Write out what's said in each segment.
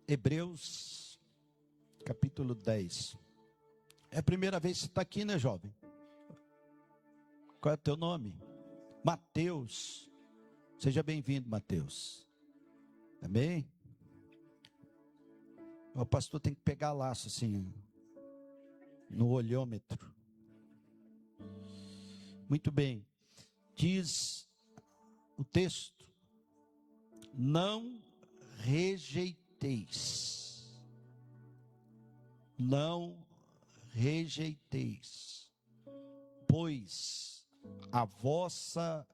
Hebreus, capítulo 10. É a primeira vez que você está aqui, né, jovem? Qual é o teu nome? Mateus. Seja bem-vindo, Mateus. Amém? O pastor tem que pegar laço assim, no olhômetro. Muito bem. Diz o texto: não rejeiteis. Não rejeiteis, pois a vossa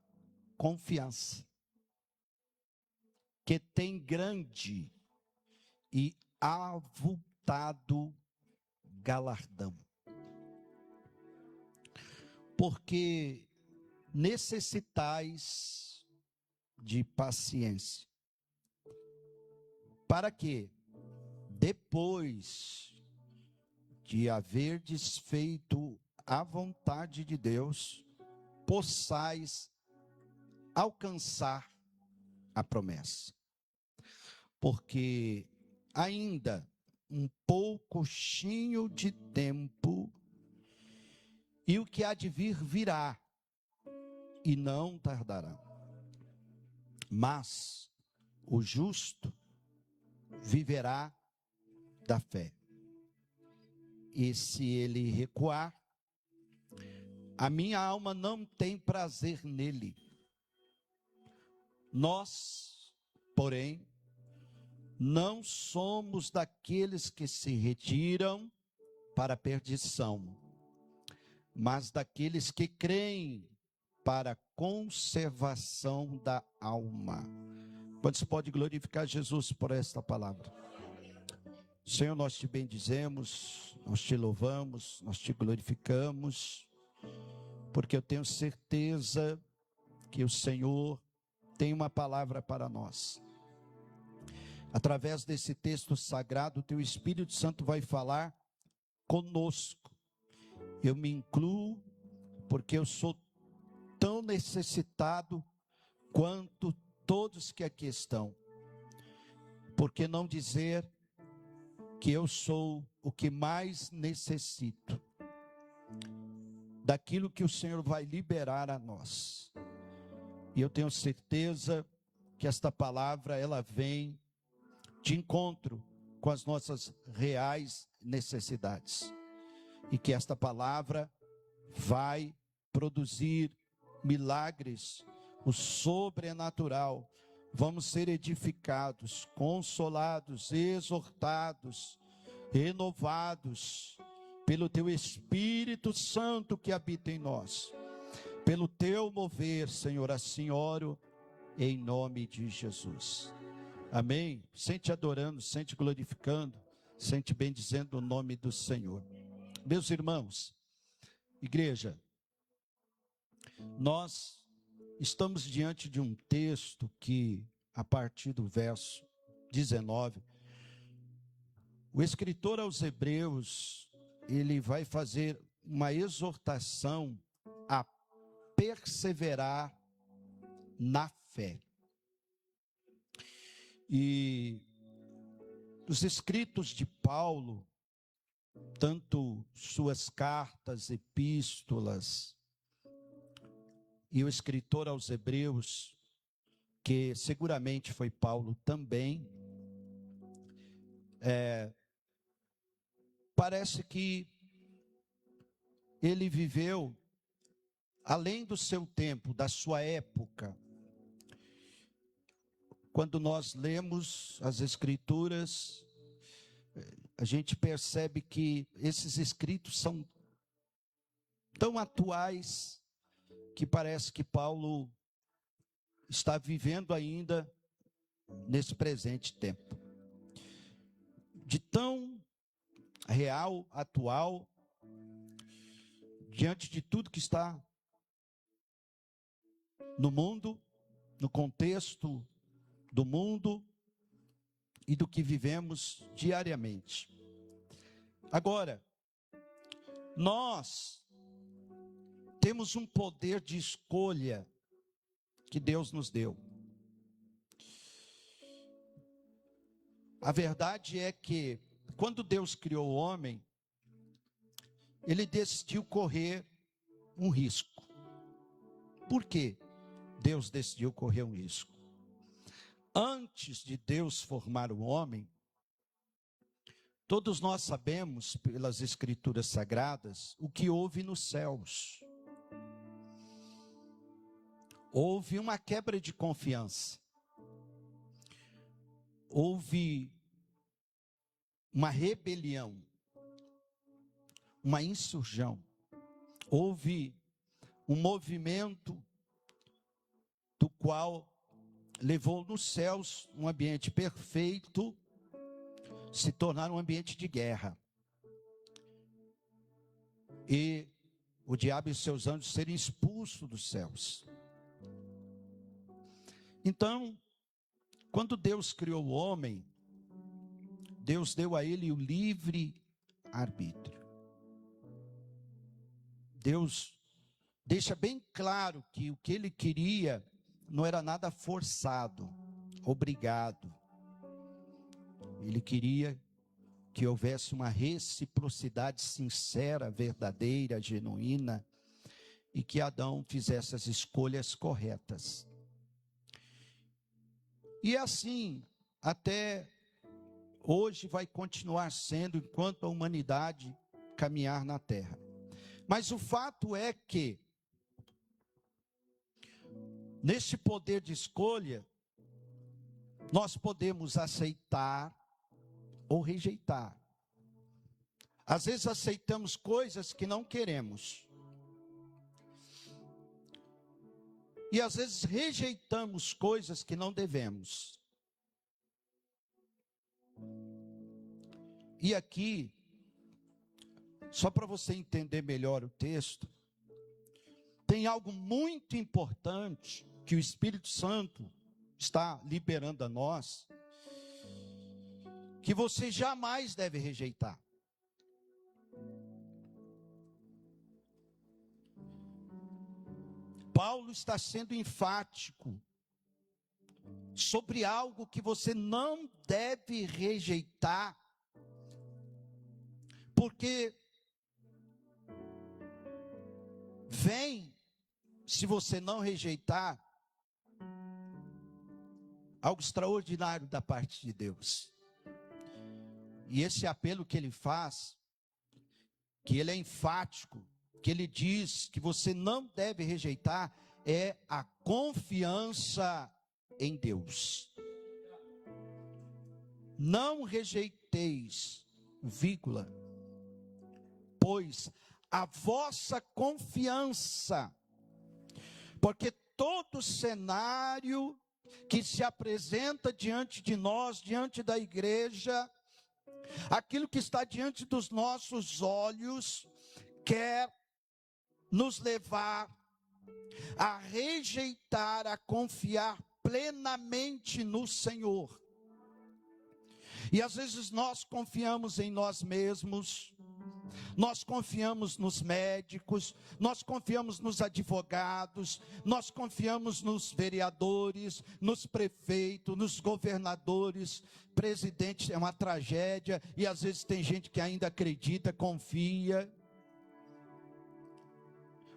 confiança, que tem grande e avultado galardão, porque necessitais de paciência, para que, depois de haverdes feito a vontade de Deus, possais alcançar a promessa. Porque ainda um pouquinho de tempo, e o que há de vir virá, e não tardará. Mas o justo viverá da fé. E se ele recuar, a minha alma não tem prazer nele. Nós, porém, não somos daqueles que se retiram para a perdição, mas daqueles que creem para a conservação da alma. Quantos pode glorificar Jesus por esta palavra? Senhor, nós te bendizemos, nós te louvamos, nós te glorificamos, porque eu tenho certeza que o Senhor tem uma palavra para nós. Através desse texto sagrado, o teu Espírito Santo vai falar conosco. Eu me incluo, porque eu sou tão necessitado quanto todos que aqui estão. Por que não dizer que eu sou o que mais necessito daquilo que o Senhor vai liberar a nós? E eu tenho certeza que esta palavra, ela vem de encontro com as nossas reais necessidades, e que esta palavra vai produzir milagres, o sobrenatural. Vamos ser edificados, consolados, exortados, renovados pelo teu Espírito Santo que habita em nós, pelo teu mover, Senhor. Assim oro em nome de Jesus. Amém? Sente adorando, sente glorificando, sente bendizendo o nome do Senhor. Meus irmãos, igreja, nós estamos diante de um texto que, a partir do verso 19, o escritor aos Hebreus, ele vai fazer uma exortação a perseverar na fé. E os escritos de Paulo, tanto suas cartas, epístolas, e o escritor aos Hebreus, que seguramente foi Paulo também, parece que ele viveu além do seu tempo, da sua época. Quando nós lemos as Escrituras, a gente percebe que esses escritos são tão atuais que parece que Paulo está vivendo ainda nesse presente tempo. De tão real, atual, diante de tudo que está no mundo, no contexto do mundo e do que vivemos diariamente. Agora, nós temos um poder de escolha que Deus nos deu. A verdade é que, quando Deus criou o homem, Ele decidiu correr um risco. Por quê? Deus decidiu correr um risco. Antes de Deus formar o homem, todos nós sabemos, pelas Escrituras Sagradas, o que houve nos céus. Houve uma quebra de confiança. Houve uma rebelião, uma insurgão. Houve um movimento do qual levou nos céus um ambiente perfeito, se tornar um ambiente de guerra. E o diabo e seus anjos serem expulsos dos céus. Então, quando Deus criou o homem, Deus deu a ele o livre arbítrio. Deus deixa bem claro que o que ele queria não era nada forçado, obrigado. Ele queria que houvesse uma reciprocidade sincera, verdadeira, genuína, e que Adão fizesse as escolhas corretas. E assim, até hoje vai continuar sendo, enquanto a humanidade caminhar na terra. Mas o fato é que, neste poder de escolha, nós podemos aceitar ou rejeitar. Às vezes aceitamos coisas que não queremos. E às vezes rejeitamos coisas que não devemos. E aqui, só para você entender melhor o texto, tem algo muito importante que o Espírito Santo está liberando a nós, que você jamais deve rejeitar. Paulo está sendo enfático sobre algo que você não deve rejeitar, porque vem, se você não rejeitar, algo extraordinário da parte de Deus. E esse apelo que ele faz, que ele é enfático, que ele diz que você não deve rejeitar, é a confiança em Deus. Não rejeiteis, vírgula, pois a vossa confiança, porque todo cenário que se apresenta diante de nós, diante da igreja, aquilo que está diante dos nossos olhos, quer nos levar a rejeitar, a confiar plenamente no Senhor. E às vezes nós confiamos em nós mesmos, nós confiamos nos médicos, nós confiamos nos advogados, nós confiamos nos vereadores, nos prefeitos, nos governadores. Presidente é uma tragédia, e às vezes tem gente que ainda acredita, confia.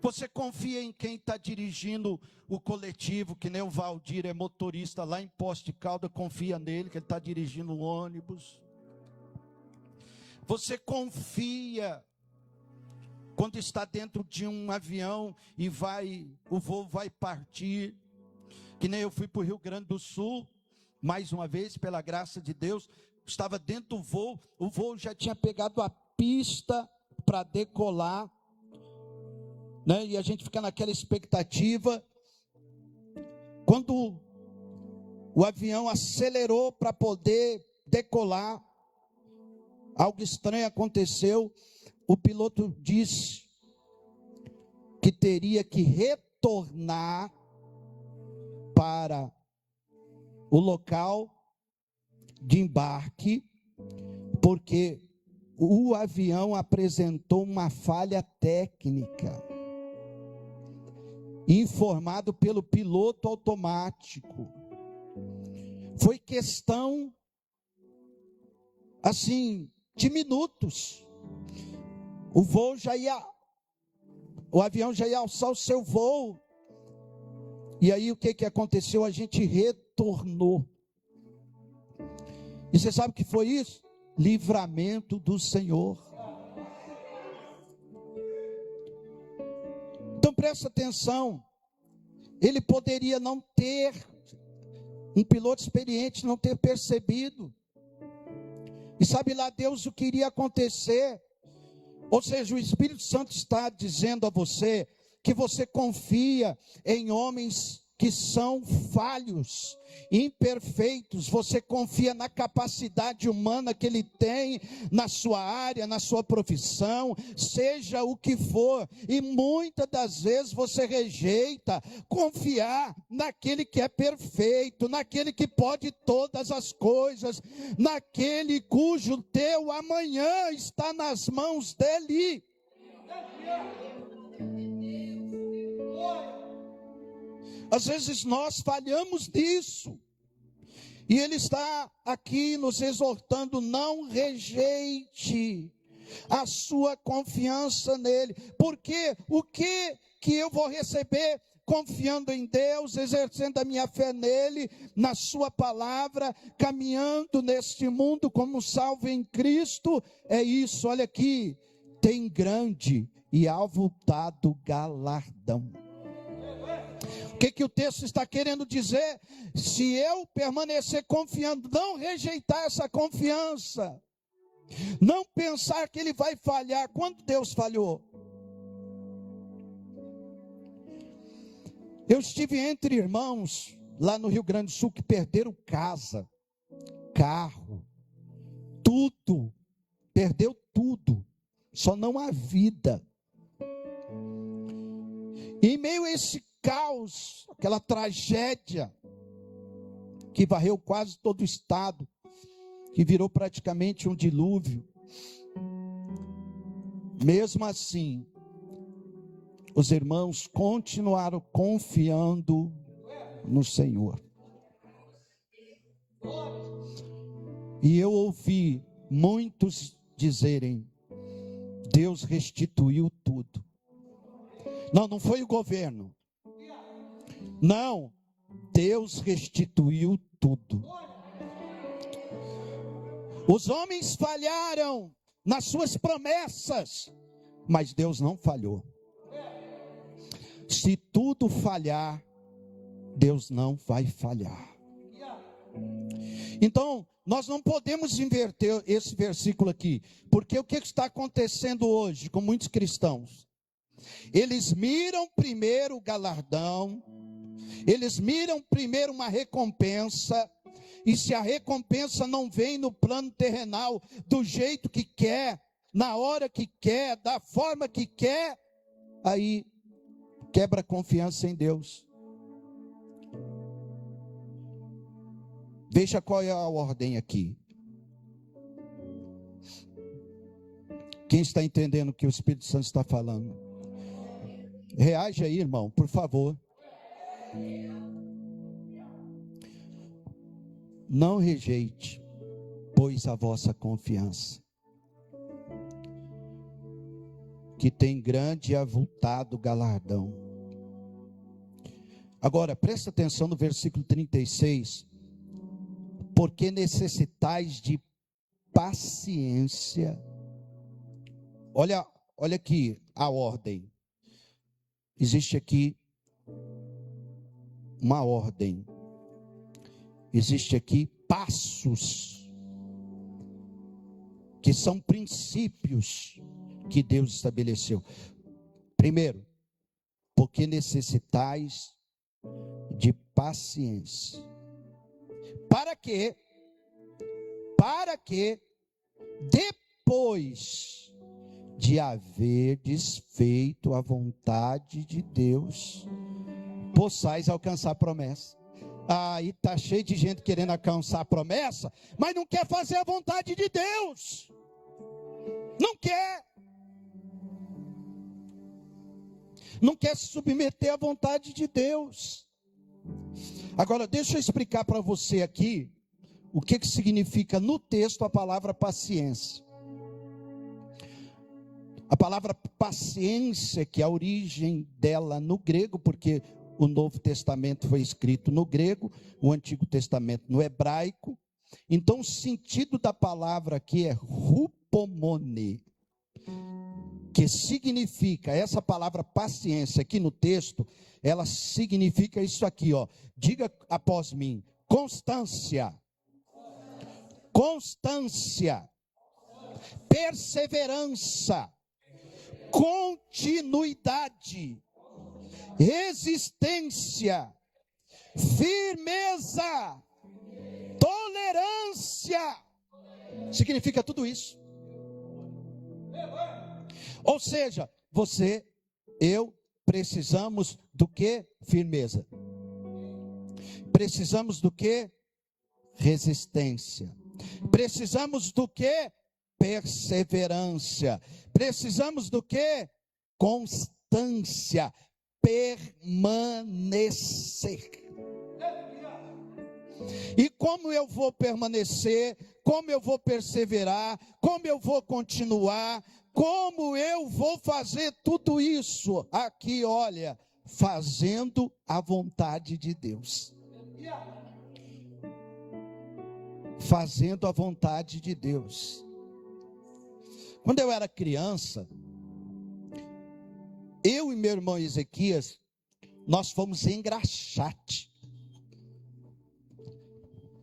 Você confia em quem está dirigindo o coletivo, que nem o Valdir é motorista lá em Poços de Caldas, confia nele, que ele está dirigindo um ônibus. Você confia quando está dentro de um avião e o voo vai partir, que nem eu fui para o Rio Grande do Sul, mais uma vez, pela graça de Deus, estava dentro do voo, o voo já tinha pegado a pista para decolar, né? E a gente fica naquela expectativa. Quando o avião acelerou para poder decolar, algo estranho aconteceu. O piloto disse que teria que retornar para o local de embarque, porque o avião apresentou uma falha técnica, informado pelo piloto automático. Foi questão assim, de minutos. O avião já ia alçar o seu voo. E aí o que aconteceu? A gente retornou. E você sabe o que foi isso? Livramento do Senhor. Então presta atenção. Ele poderia não ter, um piloto experiente não ter percebido. E sabe lá Deus o que iria acontecer? Ou seja, o Espírito Santo está dizendo a você que você confia em homens que são falhos, imperfeitos. Você confia na capacidade humana que ele tem na sua área, na sua profissão, seja o que for. E muitas das vezes você rejeita confiar naquele que é perfeito, naquele que pode todas as coisas, naquele cujo teu amanhã está nas mãos dele. Às vezes nós falhamos nisso. E ele está aqui nos exortando: não rejeite a sua confiança nele. Porque o que eu vou receber confiando em Deus, exercendo a minha fé nele, na sua palavra, caminhando neste mundo como salvo em Cristo? É isso, olha aqui: tem grande e avultado galardão. O que o texto está querendo dizer? Se eu permanecer confiando, não rejeitar essa confiança, não pensar que ele vai falhar. Quando Deus falhou? Eu estive entre irmãos lá no Rio Grande do Sul que perderam casa, carro, tudo, perdeu tudo, só não a vida. E em meio a esse caos, aquela tragédia que varreu quase todo o estado, que virou praticamente um dilúvio, mesmo assim, os irmãos continuaram confiando no Senhor. E eu ouvi muitos dizerem: Deus restituiu tudo. Não foi o governo. Não, Deus restituiu tudo. Os homens falharam nas suas promessas, mas Deus não falhou. Se tudo falhar, Deus não vai falhar. Então, nós não podemos inverter esse versículo aqui, porque o que está acontecendo hoje com muitos cristãos? Eles miram primeiro o galardão, eles miram primeiro uma recompensa, e se a recompensa não vem no plano terrenal, do jeito que quer, na hora que quer, da forma que quer, aí quebra a confiança em Deus. Veja qual é a ordem aqui. Quem está entendendo o que o Espírito Santo está falando? Reage aí, irmão, por favor. Não rejeite, pois, a vossa confiança, que tem grande e avultado galardão. Agora, presta atenção no versículo 36. Porque necessitais de paciência. Olha aqui a ordem. Existe aqui uma ordem. Existe aqui passos, que são princípios que Deus estabeleceu. Primeiro, porque necessitais de paciência. Para que depois de haver desfeito a vontade de Deus, possais alcançar a promessa. Aí está cheio de gente querendo alcançar a promessa, mas não quer fazer a vontade de Deus. Não quer. Não quer se submeter à vontade de Deus. Agora, deixa eu explicar para você aqui o que significa no texto a palavra paciência. A palavra paciência, que é a origem dela no grego, porque o Novo Testamento foi escrito no grego, o Antigo Testamento no hebraico. Então o sentido da palavra aqui é hupomone, que significa, essa palavra paciência aqui no texto, ela significa isso aqui, ó. Diga após mim: constância, constância, perseverança, continuidade, resistência, firmeza, tolerância. Significa tudo isso. Ou seja, você, eu, precisamos do que? Firmeza. Precisamos do que? Resistência. Precisamos do que? Perseverança. Precisamos do que? Constância. Permanecer. E como eu vou permanecer? Como eu vou perseverar? Como eu vou continuar? Como eu vou fazer tudo isso? Aqui, olha, fazendo a vontade de Deus. Fazendo a vontade de Deus. Quando eu era criança, eu e meu irmão Ezequias, nós fomos em Engraxate.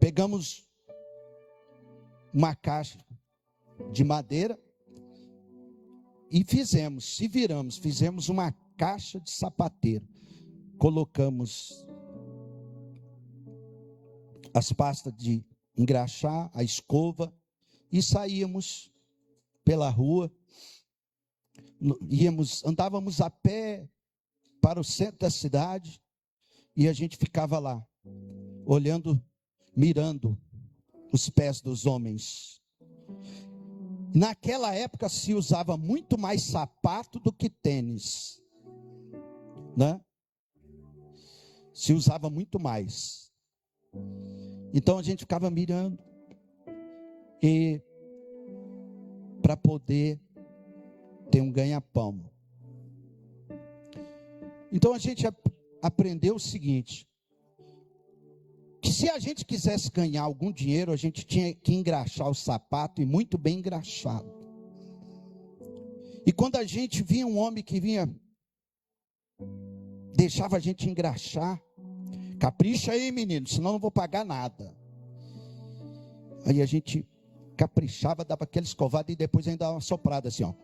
Pegamos uma caixa de madeira e fizemos uma caixa de sapateiro. Colocamos as pastas de engraxar, a escova, e saíamos pela rua, andávamos a pé para o centro da cidade, e a gente ficava lá, olhando, mirando os pés dos homens. Naquela época se usava muito mais sapato do que tênis, né? Se usava muito mais. Então a gente ficava mirando, e para poder ter um ganha-pão. Então a gente aprendeu o seguinte: que se a gente quisesse ganhar algum dinheiro, a gente tinha que engraxar o sapato, e muito bem engraxado. E quando a gente via um homem que vinha, deixava a gente engraxar: capricha aí, menino, senão não vou pagar nada. Aí a gente caprichava, dava aquela escovada e depois ainda dava uma soprada assim, ó.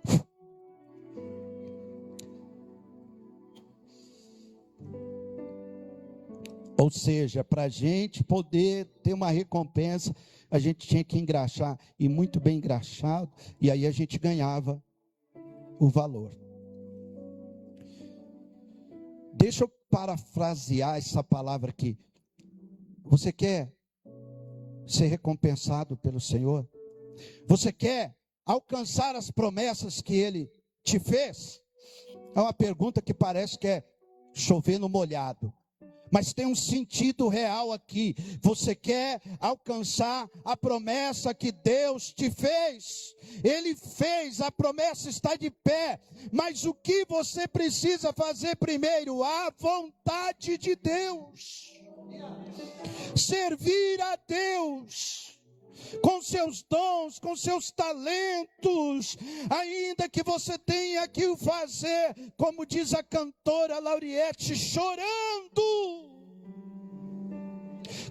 Ou seja, para a gente poder ter uma recompensa, a gente tinha que engraxar, e muito bem engraxado, e aí a gente ganhava o valor. Deixa eu parafrasear essa palavra aqui. Você quer ser recompensado pelo Senhor? Você quer alcançar as promessas que Ele te fez? É uma pergunta que parece que é chover no molhado, mas tem um sentido real aqui. Você quer alcançar a promessa que Deus te fez? Ele fez, a promessa está de pé, mas o que você precisa fazer primeiro? A vontade de Deus. Servir a Deus com seus dons, com seus talentos, ainda que você tenha que o fazer, como diz a cantora Lauriette, chorando,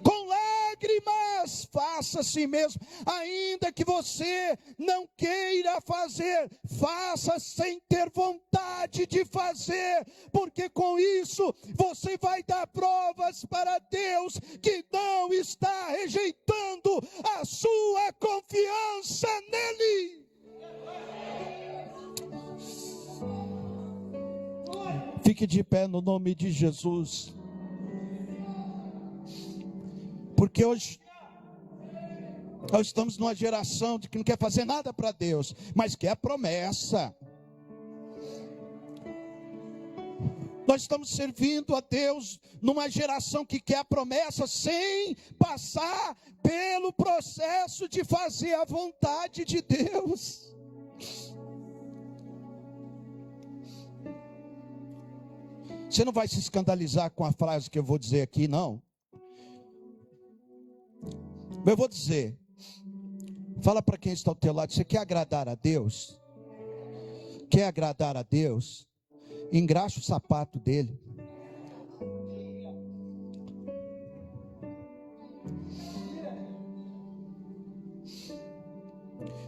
com lágrimas, faça assim mesmo. Ainda que você não queira fazer, faça sem ter vontade de fazer, porque com isso você vai dar provas para Deus que não está rejeitando a sua confiança nele. Fique de pé no nome de Jesus. Porque hoje nós estamos numa geração de que não quer fazer nada para Deus, mas quer a promessa. Nós estamos servindo a Deus numa geração que quer a promessa sem passar pelo processo de fazer a vontade de Deus. Você não vai se escandalizar com a frase que eu vou dizer aqui, não. Eu vou dizer. Fala para quem está ao teu lado, você quer agradar a Deus? Quer agradar a Deus? Engraxa o sapato dele.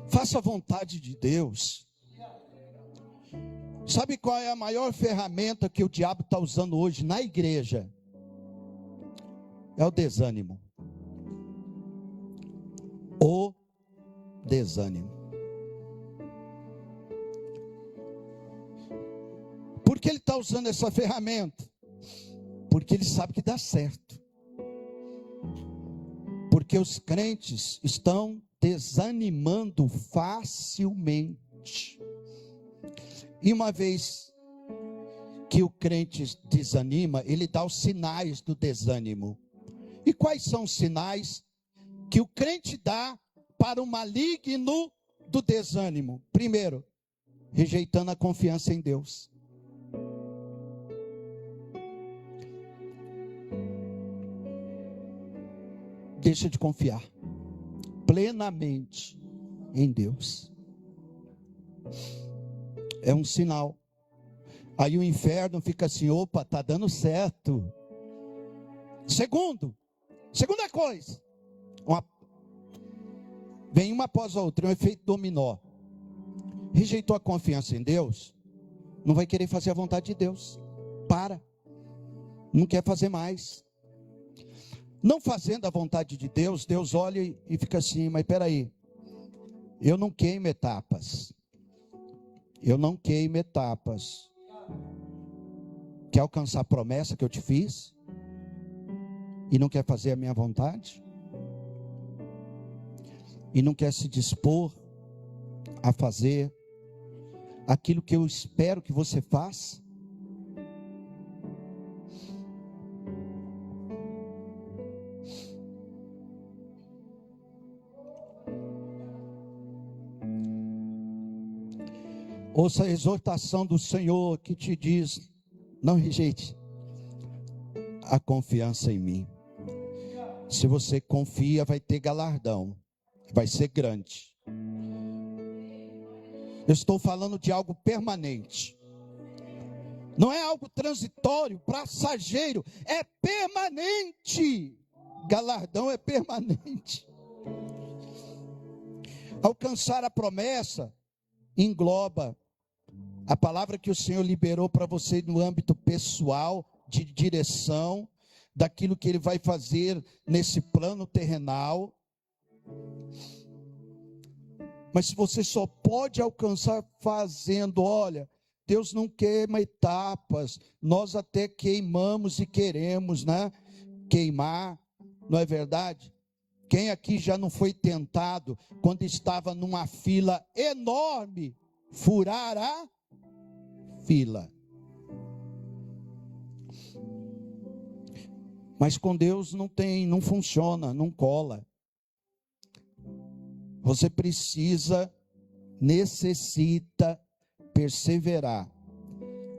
Faça a vontade de Deus. Sabe qual é a maior ferramenta que o diabo está usando hoje na igreja? É o desânimo. O desânimo. Por que ele está usando essa ferramenta? Porque ele sabe que dá certo. Porque os crentes estão desanimando facilmente. E uma vez que o crente desanima, ele dá os sinais do desânimo. E quais são os sinais que o crente dá para o maligno do desânimo? Primeiro, rejeitando a confiança em Deus. Deixa de confiar plenamente em Deus. É um sinal. Aí o inferno fica assim, opa, está dando certo. Segunda coisa, vem uma após a outra, é um efeito dominó. Rejeitou a confiança em Deus, não vai querer fazer a vontade de Deus. Não quer fazer mais. Não fazendo a vontade de Deus, Deus olha e fica assim, mas espera aí, eu não queimo etapas. Quer alcançar a promessa que eu te fiz? E não quer fazer a minha vontade? E não quer se dispor a fazer aquilo que eu espero que você faça? Ouça a exortação do Senhor que te diz, não rejeite a confiança em mim. Se você confia, vai ter galardão, vai ser grande. Eu estou falando de algo permanente. Não é algo transitório, passageiro, é permanente. Galardão é permanente. Alcançar a promessa engloba a palavra que o Senhor liberou para você no âmbito pessoal, de direção, daquilo que Ele vai fazer nesse plano terrenal. Mas você só pode alcançar fazendo, olha, Deus não queima etapas, nós até queimamos e queremos, né? Queimar, não é verdade? Quem aqui já não foi tentado, quando estava numa fila enorme, furar a fila? Mas com Deus não funciona, não cola. Você necessita perseverar,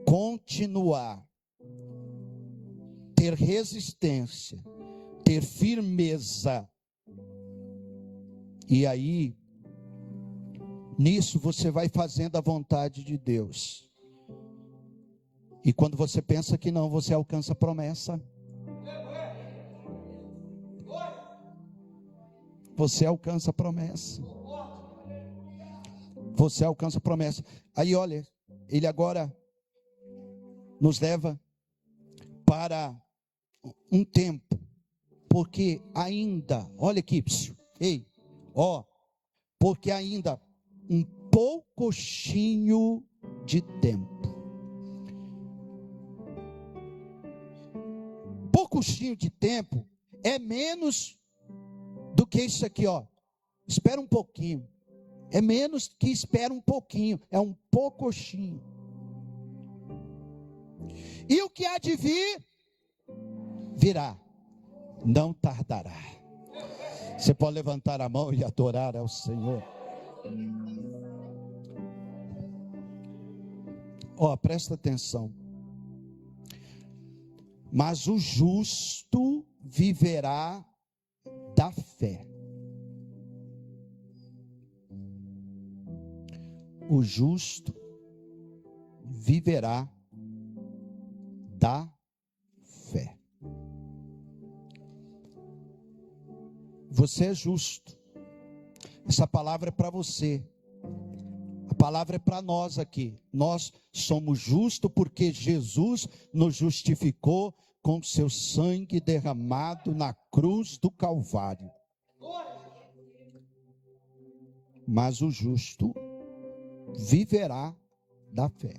continuar, ter resistência, ter firmeza. E aí, nisso você vai fazendo a vontade de Deus. E quando você pensa que não, você alcança a promessa. Você alcança a promessa. Você alcança a promessa. Aí olha, ele agora nos leva para um tempo. Porque ainda, olha aqui, porque ainda um poucochinho de tempo. Poucochinho de tempo é menos do que isso aqui, espera um pouquinho. É menos que espera um pouquinho, é um poucochinho. E o que há de vir, virá, não tardará. Você pode levantar a mão e adorar ao Senhor. Presta atenção. Mas o justo viverá da fé. O justo viverá da fé. Você é justo. Essa palavra é para você. A palavra é para nós aqui. Nós somos justos porque Jesus nos justificou com seu sangue derramado na cruz do Calvário. Mas o justo viverá da fé.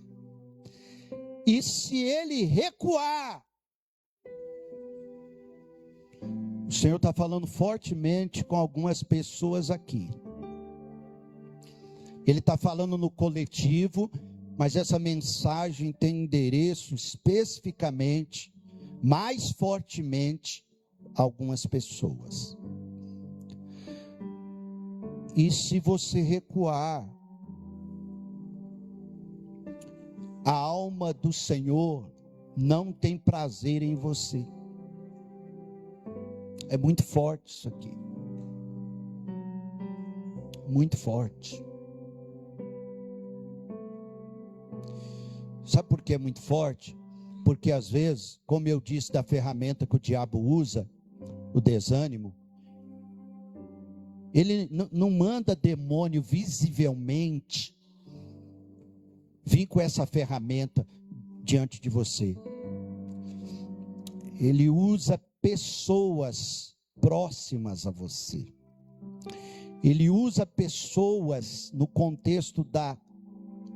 E se ele recuar, o Senhor está falando fortemente com algumas pessoas aqui. Ele está falando no coletivo, mas essa mensagem tem endereço especificamente, mais fortemente, a algumas pessoas. E se você recuar, a alma do Senhor não tem prazer em você. É muito forte isso aqui. Muito forte. Sabe por que é muito forte? Porque às vezes, como eu disse da ferramenta que o diabo usa, o desânimo, ele não manda demônio visivelmente vir com essa ferramenta diante de você. Ele usa pessoas próximas a você. Ele usa pessoas no contexto da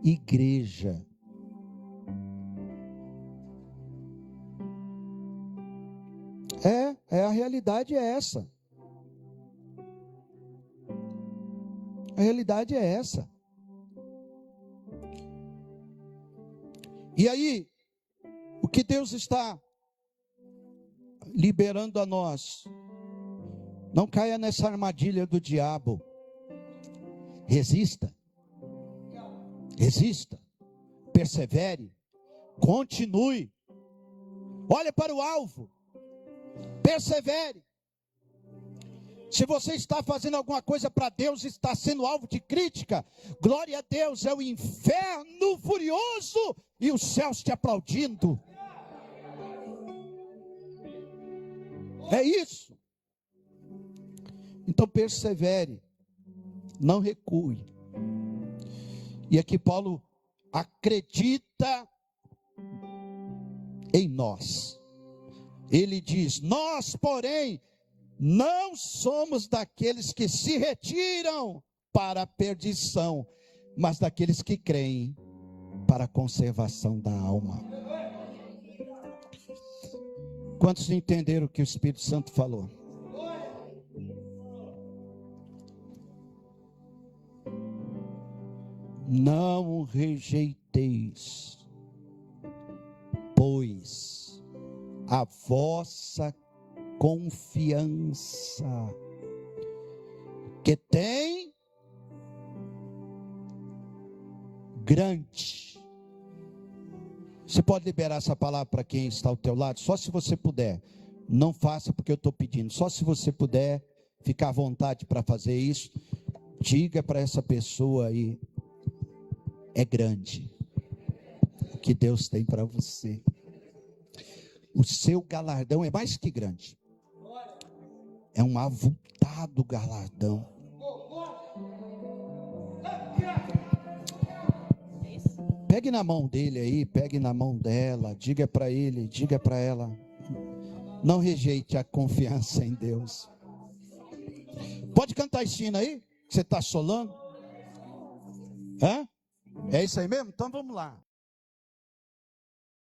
igreja. A realidade é essa. A realidade é essa. E aí, o que Deus está liberando a nós? Não caia nessa armadilha do diabo. Resista. Resista. Persevere. Continue. Olhe para o alvo. Persevere. Se você está fazendo alguma coisa para Deus, está sendo alvo de crítica, glória a Deus, é o inferno furioso e os céus te aplaudindo. É isso. Então persevere, não recue. E aqui Paulo acredita em nós. Ele diz: nós, porém, não somos daqueles que se retiram para a perdição, mas daqueles que creem para a conservação da alma. Quantos entenderam o que o Espírito Santo falou? Não rejeiteis, pois, a vossa confiança, que tem grande. Você pode liberar essa palavra para quem está ao teu lado? Só se você puder. Não faça porque eu estou pedindo. Só se você puder ficar à vontade para fazer isso. Diga para essa pessoa aí: é grande o que Deus tem para você. O seu galardão é mais que grande. É um avultado galardão. Pegue na mão dele aí, pegue na mão dela, diga para ele, diga para ela: não rejeite a confiança em Deus. Pode cantar esse hino aí? Você está solando? Hã? É isso aí mesmo? Então vamos lá.